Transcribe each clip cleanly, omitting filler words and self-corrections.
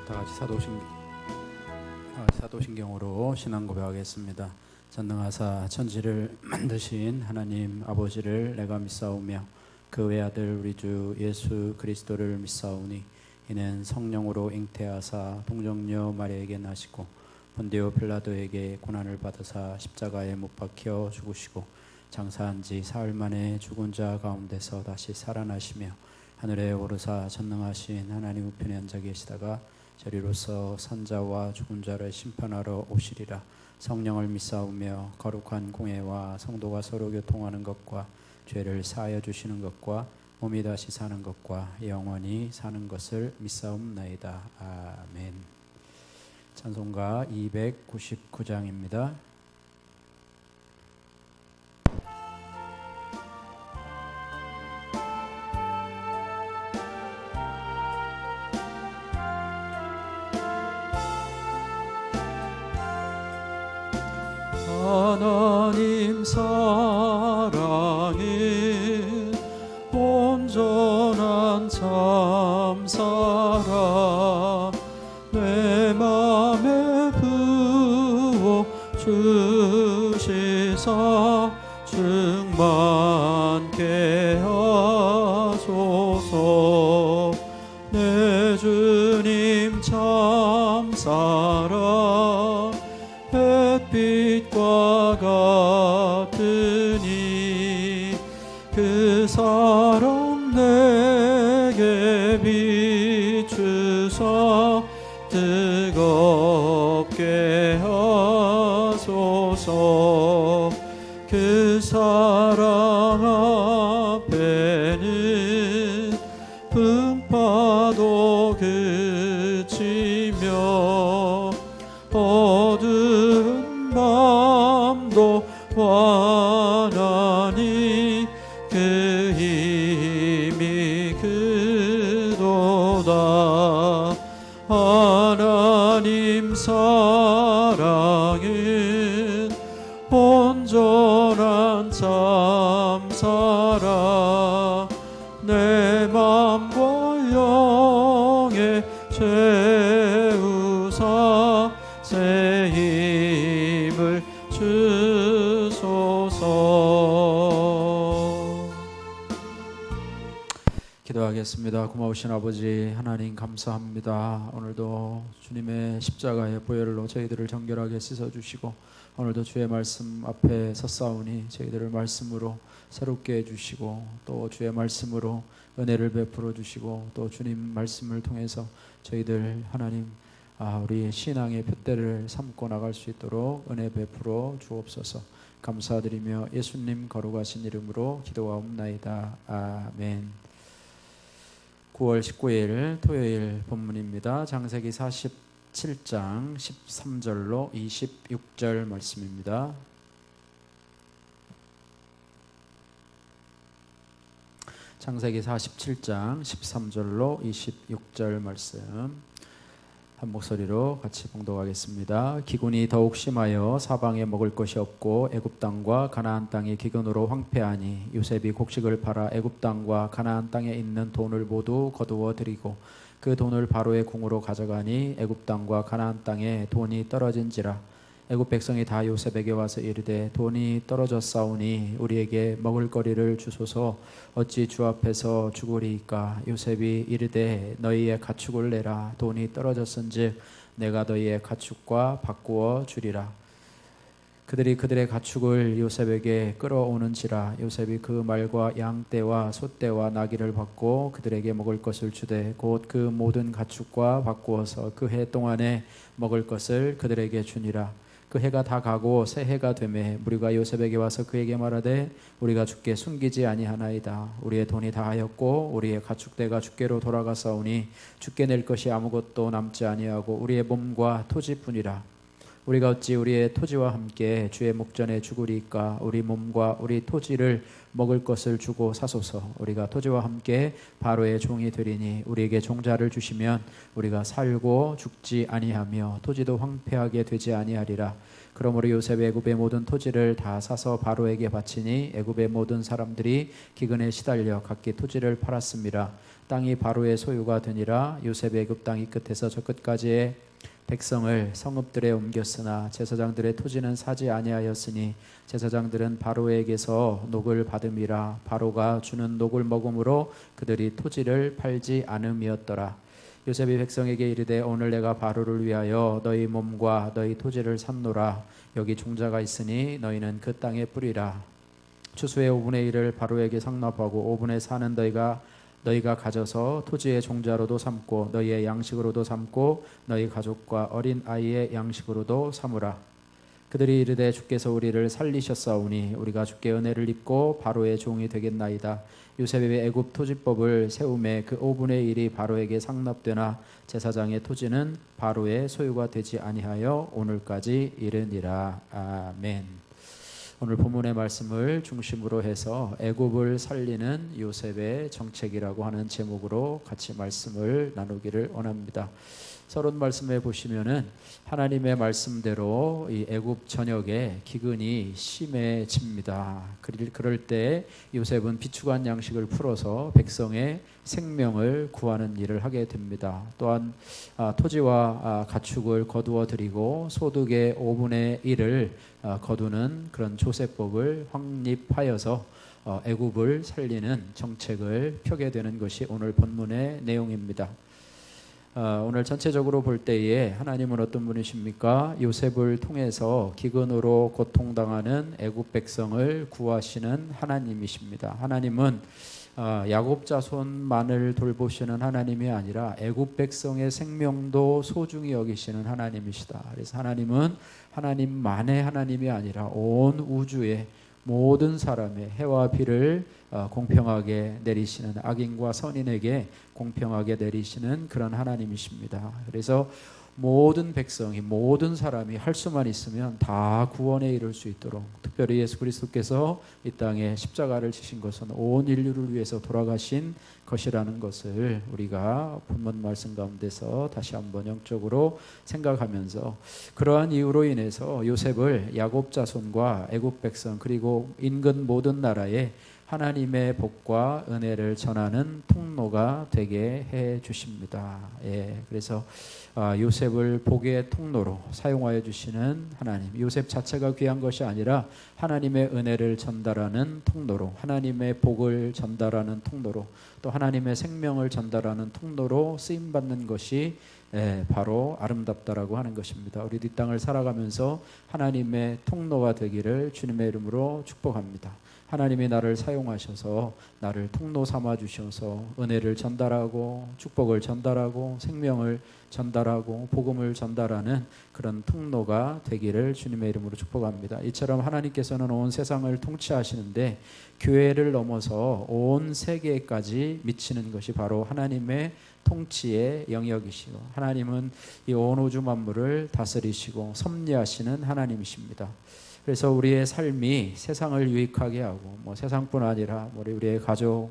다 같이 사도신경으로 신앙 고백하겠습니다. 전능하사 천지를 만드신 하나님 아버지를 내가 믿사오며 그 외아들 우리 주 예수 그리스도를 믿사오니 이는 성령으로 잉태하사 동정녀 마리아에게 나시고 본디오 빌라도에게 고난을 받으사 십자가에 못 박혀 죽으시고 장사한 지 사흘 만에 죽은 자 가운데서 다시 살아나시며 하늘에 오르사 전능하신 하나님 우편에 앉아 계시다가 저리로서 선자와 죽은 자를 심판하러 오시리라. 성령을 믿사오며 거룩한 공회와 성도가 서로 교통하는 것과 죄를 사하여 주시는 것과 몸이 다시 사는 것과 영원히 사는 것을 믿사옵나이다. 아멘. 찬송가 299장입니다. 하나님 사랑이 온전한 참사랑 내 맘에 부어 주시사 충만케 하소서. 내 주님 참사랑 햇빛과 같으니 그 사랑 내게 비추사 뜨겁게 하소서. 그 사랑 앞에는 풍파도 그치며 어두운 맘도 환하니 그 힘이 그도다. 하나님 사랑은 온전한 참사랑 내 맘과 영에 채우사 새 힘을 주소서. 기도하겠습니다. 고마우신 아버지 하나님 감사합니다. 오늘도 주님의 십자가의 보혈로 저희들을 정결하게 씻어주시고 오늘도 주의 말씀 앞에 섰사오니 저희들을 말씀으로 새롭게 해주시고 또 주의 말씀으로 은혜를 베풀어 주시고 또 주님 말씀을 통해서 저희들 하나님 우리의 신앙의 푯대를 삼고 나갈 수 있도록 은혜 베풀어 주옵소서. 감사드리며 예수님 거룩하신 이름으로 기도하옵나이다. 아멘. 9월 19일 토요일 본문입니다. 창세기 47장 13절로 26절 말씀입니다. 창세기 47장 13절로 26절 말씀 한 목소리로 같이 봉독하겠습니다. 기근이 더욱 심하여 사방에 먹을 것이 없고 애굽 땅과 가나안 땅이 기근으로 황폐하니 요셉이 곡식을 팔아 애굽 땅과 가나안 땅에 있는 돈을 모두 거두어 들이고 그 돈을 바로의 궁으로 가져가니 애굽 땅과 가나안 땅에 돈이 떨어진지라. 애굽 백성이 다 요셉에게 와서 이르되 돈이 떨어졌사오니 우리에게 먹을 거리를 주소서. 어찌 주 앞에서 죽으리이까. 요셉이 이르되 너희의 가축을 내라. 돈이 떨어졌은즉 내가 너희의 가축과 바꾸어 주리라. 그들이 그들의 가축을 요셉에게 끌어오는지라. 요셉이 그 말과 양떼와 소떼와 나귀를 받고 그들에게 먹을 것을 주되 곧 그 모든 가축과 바꾸어서 그 해 동안에 먹을 것을 그들에게 주니라. 그 해가 다 가고 새 해가 되매 무리가 요셉에게 와서 그에게 말하되 우리가 주께 숨기지 아니하나이다. 우리의 돈이 다하였고 우리의 가축대가 주께로 돌아가사오니 주께 낼 것이 아무것도 남지 아니하고 우리의 몸과 토지뿐이라. 우리가 어찌 우리의 토지와 함께 주의 목전에 죽으리까. 우리 몸과 우리 토지를 먹을 것을 주고 사소서. 우리가 토지와 함께 바로의 종이 되리니 우리에게 종자를 주시면 우리가 살고 죽지 아니하며 토지도 황폐하게 되지 아니하리라. 그러므로 요셉이 애굽의 모든 토지를 다 사서 바로에게 바치니 애굽의 모든 사람들이 기근에 시달려 각기 토지를 팔았습니다. 땅이 바로의 소유가 되니라. 요셉이 애굽 땅 이 끝에서 저 끝까지의 백성을 성읍들에 옮겼으나 제사장들의 토지는 사지 아니하였으니 제사장들은 바로에게서 녹을 받음이라. 바로가 주는 녹을 먹음으로 그들이 토지를 팔지 않음이었더라. 요셉이 백성에게 이르되 오늘 내가 바로를 위하여 너희 몸과 너희 토지를 샀노라. 여기 종자가 있으니 너희는 그 땅에 뿌리라. 추수의 5분의 1을 바로에게 상납하고 5분의 4는 너희가 가져서 토지의 종자로도 삼고 너희의 양식으로도 삼고 너희 가족과 어린 아이의 양식으로도 삼으라. 그들이 이르되 주께서 우리를 살리셨사오니 우리가 주께 은혜를 입고 바로의 종이 되겠나이다. 요셉의 애굽 토지법을 세움에 그 5분의 1이 바로에게 상납되나 제사장의 토지는 바로의 소유가 되지 아니하여 오늘까지 이르니라. 아멘. 오늘 본문의 말씀을 중심으로 해서 애굽을 살리는 요셉의 정책이라고 하는 제목으로 같이 말씀을 나누기를 원합니다. 서론 말씀에 보시면은 하나님의 말씀대로 이 애굽 전역에 기근이 심해집니다. 그럴 때 요셉은 비축한 양식을 풀어서 백성의 생명을 구하는 일을 하게 됩니다. 또한 토지와 가축을 거두어 드리고 소득의 5분의 1을 거두는 그런 조세법을 확립하여서 애굽을 살리는 정책을 펴게 되는 것이 오늘 본문의 내용입니다. 오늘 전체적으로 볼 때에 하나님은 어떤 분이십니까? 요셉을 통해서 기근으로 고통당하는 애굽 백성을 구하시는 하나님이십니다. 하나님은 야곱 자손만을 돌보시는 하나님이 아니라 애굽 백성의 생명도 소중히 여기시는 하나님이시다. 그래서 하나님은 하나님만의 하나님이 아니라 온 우주의 모든 사람의 해와 비를 공평하게 내리시는, 악인과 선인에게 공평하게 내리시는 그런 하나님이십니다. 그래서 모든 백성이, 모든 사람이 할 수만 있으면 다 구원에 이를 수 있도록, 특별히 예수 그리스도께서 이 땅에 십자가를 지신 것은 온 인류를 위해서 돌아가신 것이라는 것을 우리가 본문 말씀 가운데서 다시 한번 영적으로 생각하면서, 그러한 이유로 인해서 요셉을 야곱 자손과 애굽 백성 그리고 인근 모든 나라에 하나님의 복과 은혜를 전하는 통로가 되게 해 주십니다. 그래서 요셉을 복의 통로로 사용하여 주시는 하나님, 요셉 자체가 귀한 것이 아니라 하나님의 은혜를 전달하는 통로로, 하나님의 복을 전달하는 통로로, 또 하나님의 생명을 전달하는 통로로 쓰임받는 것이 바로 아름답다라고 하는 것입니다. 우리 이 땅을 살아가면서 하나님의 통로가 되기를 주님의 이름으로 축복합니다. 하나님이 나를 사용하셔서 나를 통로 삼아 주셔서 은혜를 전달하고 축복을 전달하고 생명을 전달하고 복음을 전달하는 그런 통로가 되기를 주님의 이름으로 축복합니다. 이처럼 하나님께서는 온 세상을 통치하시는데 교회를 넘어서 온 세계까지 미치는 것이 바로 하나님의 통치의 영역이시고, 하나님은 이 온 우주 만물을 다스리시고 섭리하시는 하나님이십니다. 그래서 우리의 삶이 세상을 유익하게 하고, 세상뿐 아니라 우리의 가족,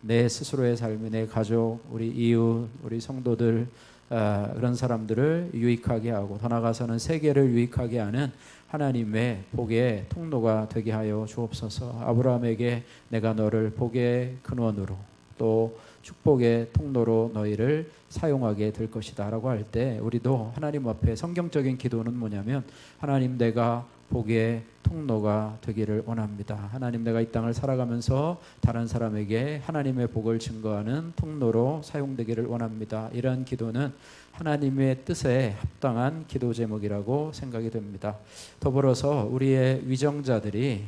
내 스스로의 삶이, 내 가족, 우리 이웃, 우리 성도들, 그런 사람들을 유익하게 하고, 더 나아가서는 세계를 유익하게 하는 하나님의 복의 통로가 되게 하여 주옵소서. 아브라함에게 내가 너를 복의 근원으로 또 축복의 통로로 너희를 사용하게 될 것이다 라고 할 때, 우리도 하나님 앞에 성경적인 기도는 뭐냐면, 하나님 내가 복의 통로가 되기를 원합니다. 하나님 내가 이 땅을 살아가면서 다른 사람에게 하나님의 복을 증거하는 통로로 사용되기를 원합니다. 이러한 기도는 하나님의 뜻에 합당한 기도 제목이라고 생각이 됩니다. 더불어서 우리의 위정자들이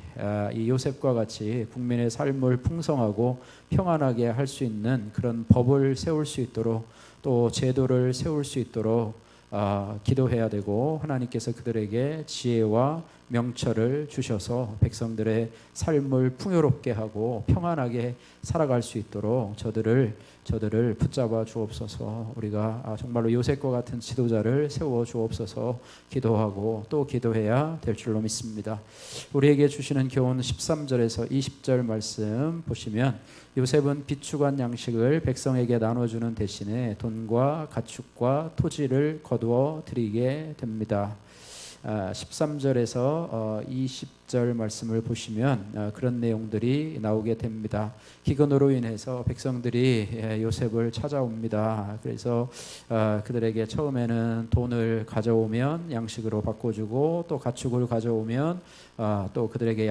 이 요셉과 같이 국민의 삶을 풍성하고 평안하게 할 수 있는 그런 법을 세울 수 있도록, 또 제도를 세울 수 있도록 기도해야 되고, 하나님께서 그들에게 지혜와 명철을 주셔서 백성들의 삶을 풍요롭게 하고 평안하게 살아갈 수 있도록 저들을 붙잡아 주옵소서. 우리가 정말로 요셉과 같은 지도자를 세워 주옵소서 기도하고 또 기도해야 될 줄로 믿습니다. 우리에게 주시는 교훈 13절에서 20절 말씀 보시면 요셉은 비축한 양식을 백성에게 나눠주는 대신에 돈과 가축과 토지를 거두어 드리게 됩니다. 13절에서 20절 말씀을 보시면 그런 내용들이 나오게 됩니다. 기근으로 인해서 백성들이 요셉을 찾아옵니다. 그래서 그들에게 처음에는 돈을 가져오면 양식으로 바꿔주고 또 가축을 가져오면 또 그들에게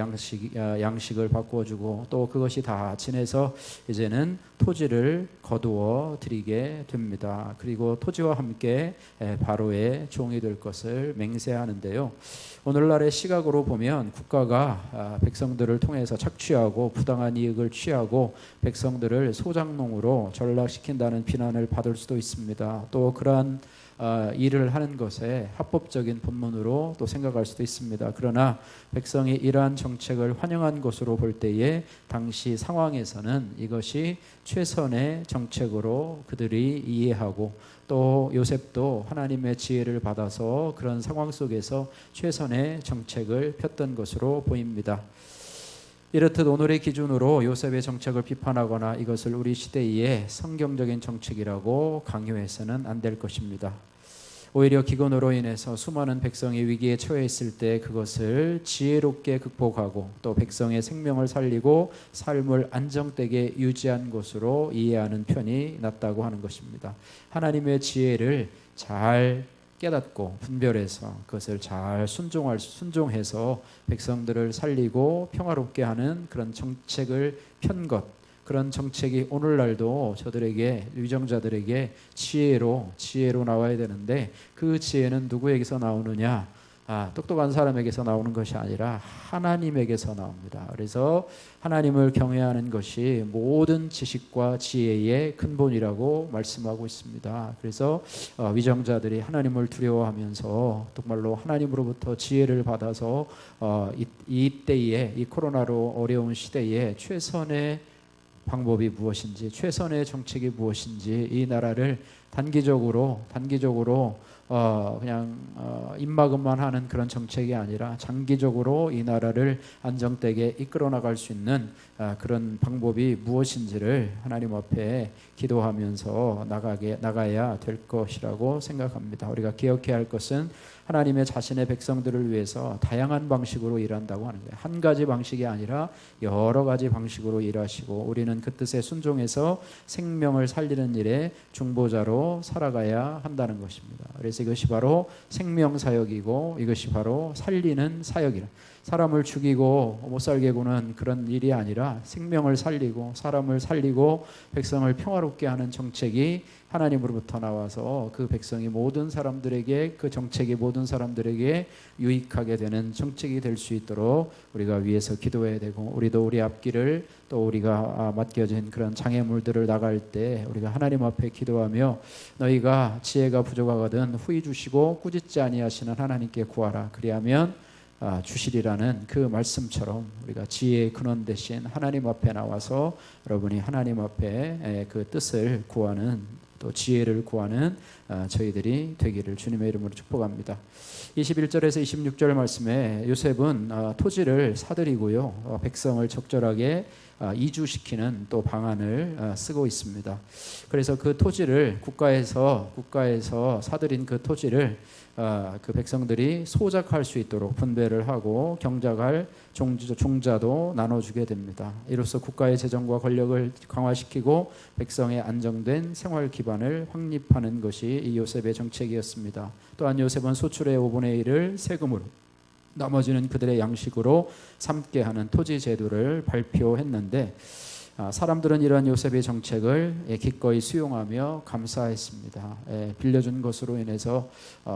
양식을 바꿔주고 또 그것이 다 지내서 이제는 토지를 거두어 드리게 됩니다. 그리고 토지와 함께 바로의 종이 될 것을 맹세하는데요. 오늘날의 시각으로 보면 국가가 백성들을 통해서 착취하고 부당한 이익을 취하고 백성들을 소장농으로 전락시킨다는 비난을 받을 수도 있습니다. 또 그러한 일을 하는 것에 합법적인 본문으로 또 생각할 수도 있습니다. 그러나 백성이 이러한 정책을 환영한 것으로 볼 때에 당시 상황에서는 이것이 최선의 정책으로 그들이 이해하고 또 요셉도 하나님의 지혜를 받아서 그런 상황 속에서 최선의 정책을 폈던 것으로 보입니다. 이렇듯 오늘의 기준으로 요셉의 정책을 비판하거나 이것을 우리 시대의 성경적인 정책이라고 강요해서는 안 될 것입니다. 오히려 기근으로 인해서 수많은 백성이 위기에 처해 있을 때 그것을 지혜롭게 극복하고 또 백성의 생명을 살리고 삶을 안정되게 유지한 것으로 이해하는 편이 낫다고 하는 것입니다. 하나님의 지혜를 잘 깨닫고 분별해서 그것을 잘 순종해서 백성들을 살리고 평화롭게 하는 그런 정책을 편 것, 그런 정책이 오늘날도 저들에게 위정자들에게 지혜로 나와야 되는데 그 지혜는 누구에게서 나오느냐? 똑똑한 사람에게서 나오는 것이 아니라 하나님에게서 나옵니다. 그래서 하나님을 경외하는 것이 모든 지식과 지혜의 근본이라고 말씀하고 있습니다. 그래서 위정자들이 하나님을 두려워하면서 정말로 하나님으로부터 지혜를 받아서 이 때에 이 코로나로 어려운 시대에 최선의 방법이 무엇인지 최선의 정책이 무엇인지 이 나라를 단기적으로 그냥 입막음만 하는 그런 정책이 아니라 장기적으로 이 나라를 안정되게 이끌어 나갈 수 있는 그런 방법이 무엇인지를 하나님 앞에 기도하면서 나가야 될 것이라고 생각합니다. 우리가 기억해야 할 것은 하나님의 자신의 백성들을 위해서 다양한 방식으로 일한다고 하는 거예요. 한 가지 방식이 아니라 여러 가지 방식으로 일하시고 우리는 그 뜻에 순종해서 생명을 살리는 일에 중보자로 살아가야 한다는 것입니다. 그래서 이것이 바로 생명사역이고 이것이 바로 살리는 사역이라. 사람을 죽이고 못 살게 구는 그런 일이 아니라 생명을 살리고 사람을 살리고 백성을 평화롭게 하는 정책이 하나님으로부터 나와서 그 백성이 모든 사람들에게 그 정책이 모든 사람들에게 유익하게 되는 정책이 될 수 있도록 우리가 위해서 기도해야 되고 우리도 우리 앞길을 또 우리가 맡겨진 그런 장애물들을 나갈 때 우리가 하나님 앞에 기도하며 너희가 지혜가 부족하거든 후히 주시고 꾸짖지 아니하시는 하나님께 구하라 그리하면 주시리라는 그 말씀처럼 우리가 지혜의 근원 되신 하나님 앞에 나와서 여러분이 하나님 앞에 그 뜻을 구하는 또 지혜를 구하는 저희들이 되기를 주님의 이름으로 축복합니다. 21절에서 26절 말씀에 요셉은 토지를 사들이고요 백성을 적절하게 이주시키는 또 방안을 쓰고 있습니다. 그래서 그 토지를 국가에서 사들인 그 토지를 그 백성들이 소작할 수 있도록 분배를 하고 경작할 종자도 나눠주게 됩니다. 이로써 국가의 재정과 권력을 강화시키고 백성의 안정된 생활 기반을 확립하는 것이 이 요셉의 정책이었습니다. 또한 요셉은 소출의 5분의 1을 세금으로 나머지는 그들의 양식으로 삼게 하는 토지 제도를 발표했는데 사람들은 이러한 요셉의 정책을 기꺼이 수용하며 감사했습니다. 빌려준 것으로 인해서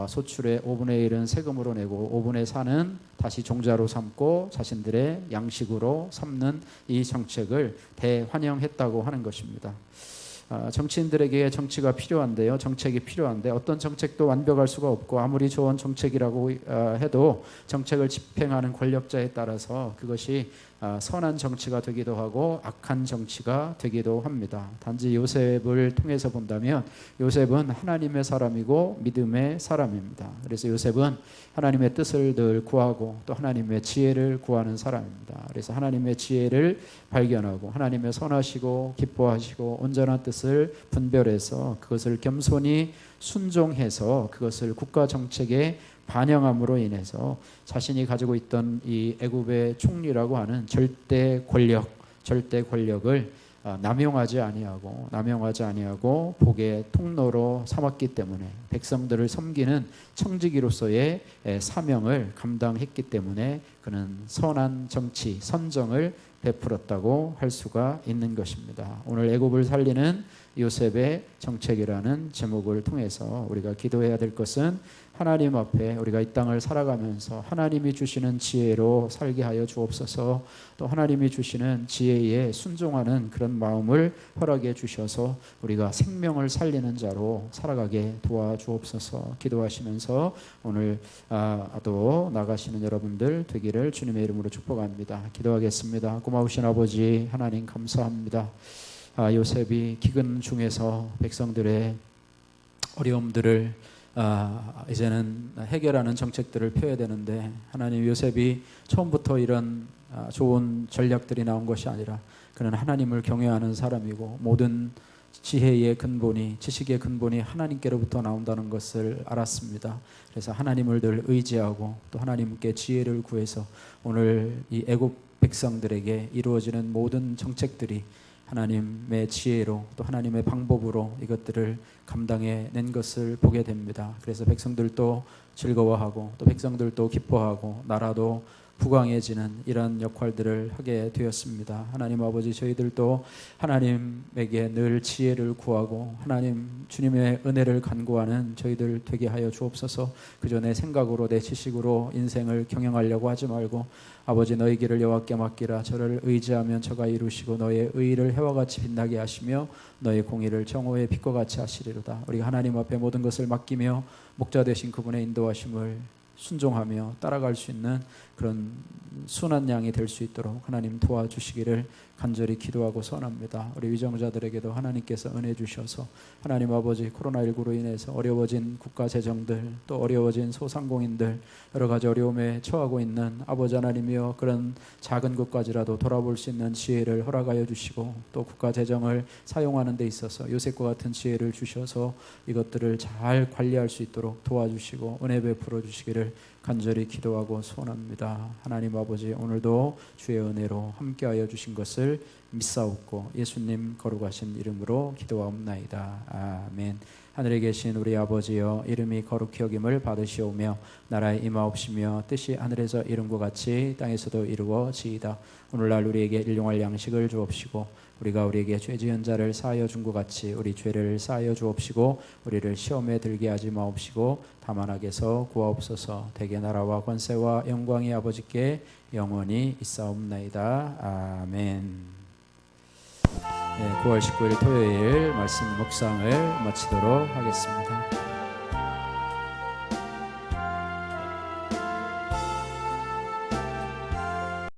소출의 5분의 1은 세금으로 내고 5분의 4는 다시 종자로 삼고 자신들의 양식으로 삼는 이 정책을 대환영했다고 하는 것입니다. 정치인들에게 정치가 필요한데요. 정책이 필요한데 어떤 정책도 완벽할 수가 없고 아무리 좋은 정책이라고 해도 정책을 집행하는 권력자에 따라서 그것이 선한 정치가 되기도 하고 악한 정치가 되기도 합니다. 단지 요셉을 통해서 본다면 요셉은 하나님의 사람이고 믿음의 사람입니다. 그래서 요셉은 하나님의 뜻을 늘 구하고 또 하나님의 지혜를 구하는 사람입니다. 그래서 하나님의 지혜를 발견하고 하나님의 선하시고 기뻐하시고 온전한 뜻을 분별해서 그것을 겸손히 순종해서 그것을 국가 정책에 반영함으로 인해서 자신이 가지고 있던 이 애굽의 총리라고 하는 절대 권력을 남용하지 아니하고 복의 통로로 삼았기 때문에 백성들을 섬기는 청지기로서의 사명을 감당했기 때문에 그는 선한 정치, 선정을 베풀었다고 할 수가 있는 것입니다. 오늘 애굽을 살리는 요셉의 정책이라는 제목을 통해서 우리가 기도해야 될 것은 하나님 앞에 우리가 이 땅을 살아가면서 하나님이 주시는 지혜로 살게 하여 주옵소서. 또 하나님이 주시는 지혜에 순종하는 그런 마음을 허락해 주셔서 우리가 생명을 살리는 자로 살아가게 도와주옵소서. 기도하시면서 오늘 또 나가시는 여러분들 되기를 주님의 이름으로 축복합니다. 기도하겠습니다. 고마우신 아버지 하나님 감사합니다. 요셉이 기근 중에서 백성들의 어려움들을 이제는 해결하는 정책들을 펴야 되는데 하나님 요셉이 처음부터 이런 좋은 전략들이 나온 것이 아니라 그는 하나님을 경외하는 사람이고 모든 지혜의 근본이 지식의 근본이 하나님께로부터 나온다는 것을 알았습니다. 그래서 하나님을 늘 의지하고 또 하나님께 지혜를 구해서 오늘 이 애굽 백성들에게 이루어지는 모든 정책들이 하나님의 지혜로 또 하나님의 방법으로 이것들을 감당해 낸 것을 보게 됩니다. 그래서 백성들도 즐거워하고 또 백성들도 기뻐하고 나라도 부강해지는 이런 역할들을 하게 되었습니다. 하나님 아버지 저희들도 하나님에게 늘 지혜를 구하고 하나님 주님의 은혜를 간구하는 저희들 되게 하여 주옵소서. 그저 내 생각으로 내 지식으로 인생을 경영하려고 하지 말고 아버지 너희 길을 여호와께 맡기라. 저를 의지하면 저가 이루시고 너의 의를 해와 같이 빛나게 하시며 너의 공의를 정오의 빛과 같이 하시리로다. 우리가 하나님 앞에 모든 것을 맡기며 목자 되신 그분의 인도하심을 순종하며 따라갈 수 있는 그런 순한 양이 될 수 있도록 하나님 도와주시기를 간절히 기도하고 선합니다. 우리 위정자들에게도 하나님께서 은혜 주셔서 하나님 아버지 코로나19로 인해서 어려워진 국가 재정들 또 어려워진 소상공인들 여러 가지 어려움에 처하고 있는 아버지 하나님이여 그런 작은 것까지라도 돌아볼 수 있는 지혜를 허락하여 주시고 또 국가 재정을 사용하는 데 있어서 요셉과 같은 지혜를 주셔서 이것들을 잘 관리할 수 있도록 도와주시고 은혜 베풀어 주시기를 간절히 기도하고 소원합니다. 하나님 아버지 오늘도 주의 은혜로 함께하여 주신 것을 믿사옵고 예수님 거룩하신 이름으로 기도하옵나이다. 아멘. 하늘에 계신 우리 아버지여 이름이 거룩히 여김을 받으시오며 나라에 임하옵시며 뜻이 하늘에서 이룬 것 같이 땅에서도 이루어지이다. 오늘날 우리에게 일용할 양식을 주옵시고 우리가 우리에게 죄 지은 자를 사하여 준 것 같이 우리 죄를 사하여 주옵시고 우리를 시험에 들게 하지 마옵시고 다만 악에서 구하옵소서. 대개 나라와 권세와 영광이 아버지께 영원히 있사옵나이다. 아멘. 9월 19일 토요일 말씀 묵상을 마치도록 하겠습니다.